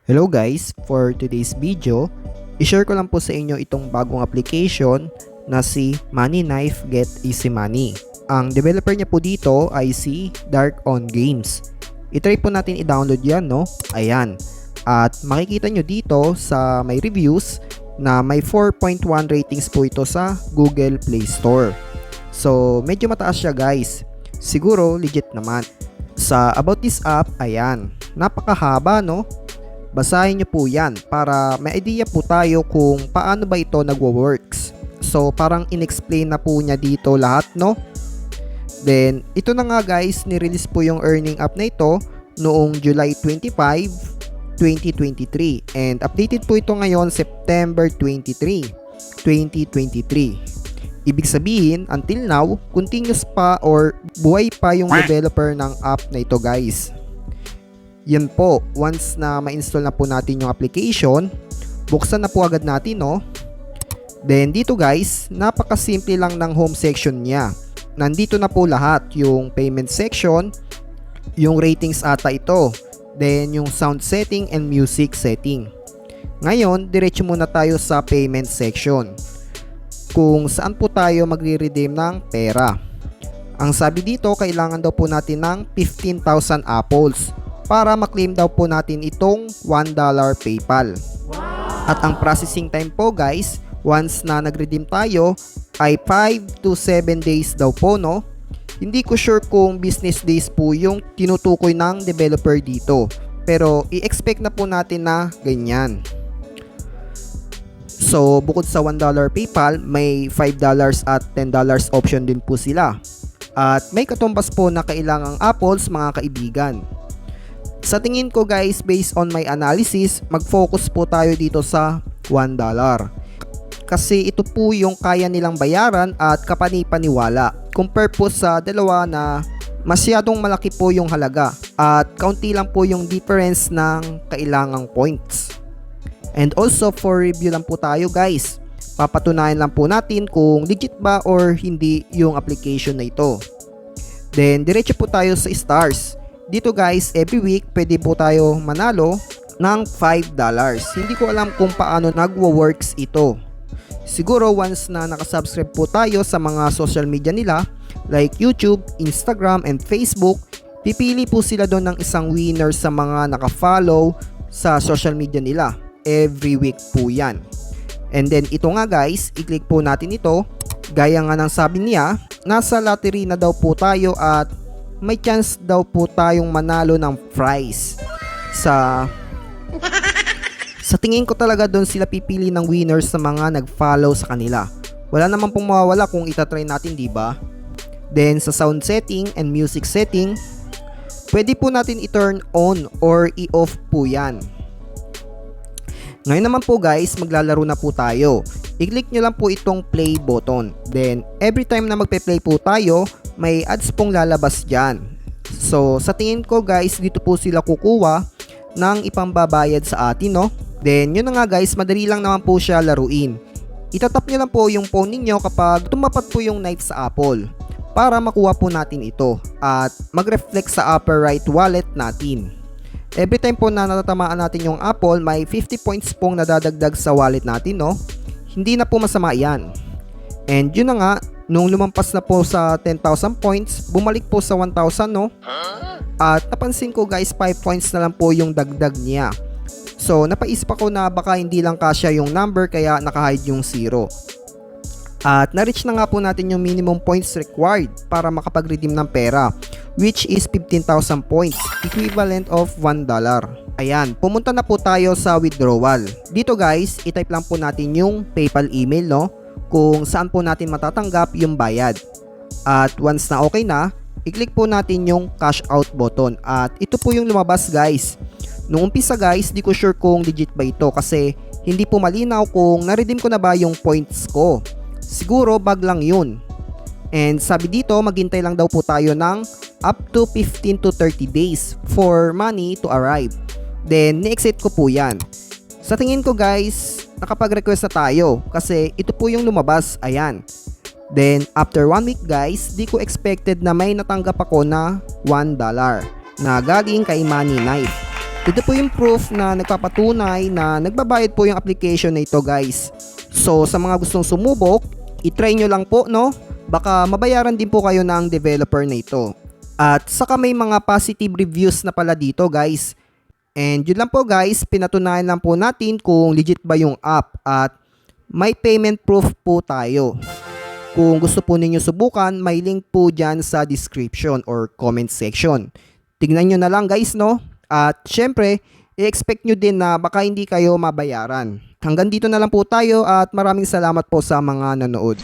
Hello guys, for today's video, i-share ko lang po sa inyo itong bagong application na si Money Knife Get Easy Money. Ang developer niya po dito ay si Dark On Games. I-try po natin i-download yan, no? Ayan. At makikita nyo dito sa may reviews na may 4.1 ratings po ito sa Google Play Store. So, medyo mataas siya guys. Siguro legit naman. Sa about this app, ayan. Napakahaba, no? Basahin nyo po yan para may idea po tayo kung paano ba ito nagwo-works. So parang in-explain na po niya dito lahat, no? Then ito na nga guys, ni-release po yung earning app na ito noong July 25, 2023 and updated po ito ngayon September 23, 2023. Ibig sabihin, until now, continuous pa or buhay pa yung developer ng app na ito guys. Yan po, once na ma-install na po natin yung application, buksan na po agad natin, no? Then dito guys, napakasimple lang ng home section niya. Nandito na po lahat, yung payment section, yung ratings ata ito, then yung sound setting and music setting. Ngayon, diretso muna tayo sa payment section, kung saan po tayo magre-redeem ng pera. Ang sabi dito, kailangan daw po natin ng 15,000 apples para maklaim daw po natin itong $1 PayPal. At ang processing time po guys, once na nag-redeem tayo, ay 5 to 7 days daw po, no? Hindi ko sure kung business days po yung tinutukoy ng developer dito. Pero i-expect na po natin na ganyan. So bukod sa $1 PayPal, may $5 at $10 option din po sila. At may katumbas po na kailangang apples mga kaibigan. Sa tingin ko guys, based on my analysis, mag-focus po tayo dito sa $1. Kasi ito po yung kaya nilang bayaran at kapani-paniwala. Compare po sa dalawa na masyadong malaki po yung halaga at kaunti lang po yung difference ng kailangang points. And also for review lang po tayo guys. Papatunayan lang po natin kung legit ba or hindi yung application na ito. Then diretso po tayo sa stars. Dito guys, every week pwede po tayo manalo ng $5. Hindi ko alam kung paano nagwo-works ito. Siguro once na nakasubscribe po tayo sa mga social media nila like YouTube, Instagram, and Facebook, pipili po sila doon ng isang winner sa mga nakafollow sa social media nila. Every week po yan. And then ito nga guys, i-click po natin ito. Gaya nga ng sabi niya, nasa lottery na daw po tayo at may chance daw po tayong manalo ng prize. Sa tingin ko talaga doon sila pipili ng winners sa mga nag-follow sa kanila. Wala naman pong mawawala kung itatry natin, di ba? Then sa sound setting and music setting, pwede po natin i-turn on or i-off po yan. Ngayon naman po guys, maglalaro na po tayo. I-click nyo lang po itong play button. Then every time na magpe-play po tayo, may ads pong lalabas dyan. So sa tingin ko guys, dito po sila kukuha ng ipambabayad sa atin, no? Then yun na nga guys, madali lang naman po siya laruin. Itatap nyo lang po yung phone ninyo kapag tumapat po yung knife sa apple para makuha po natin ito at mag-reflect sa upper right wallet natin. Every time po na natatamaan natin yung apple, may 50 points pong nadadagdag sa wallet natin, no? Hindi na po masama yan. And yun na nga, nung lumampas na po sa 10,000 points, bumalik po sa 1,000, no? At napansin ko guys, 5 points na lang po yung dagdag niya. So napaisip ako na baka hindi lang kasya yung number kaya nakahide yung 0. At na-reach na nga po natin yung minimum points required para makapag-redeem ng pera, which is 15,000 points, equivalent of $1. Ayan, pumunta na po tayo sa withdrawal. Dito guys, i-type lang po natin yung PayPal email, no? Kung saan po natin matatanggap yung bayad. At once na okay na, i-click po natin yung cash out button. At ito po yung lumabas guys. Nung umpisa guys, di ko sure kung legit ba ito kasi hindi po malinaw kung na-redeem ko na ba yung points ko. Siguro bug lang yun. And sabi dito, maghintay lang daw po tayo ng up to 15 to 30 days for money to arrive. Then, ni-exit ko po yan. Sa tingin ko guys, nakapag-request na tayo kasi ito po yung lumabas. Ayan. Then, after 1 week guys, di ko expected na may natanggap ako na $1 na galing kay Money Knife. Ito po yung proof na nagpapatunay na nagbabayad po yung application na ito guys. So sa mga gustong sumubok, itry nyo lang po no, baka mabayaran din po kayo ng developer na ito. At saka may mga positive reviews na pala dito guys. And yun lang po guys, pinatunayan lang po natin kung legit ba yung app at may payment proof po tayo. Kung gusto po ninyo subukan, may link po dyan sa description or comment section. Tignan nyo na lang guys no. At syempre, i-expect nyo din na baka hindi kayo mabayaran. Hanggang dito na lang po tayo at maraming salamat po sa mga nanood.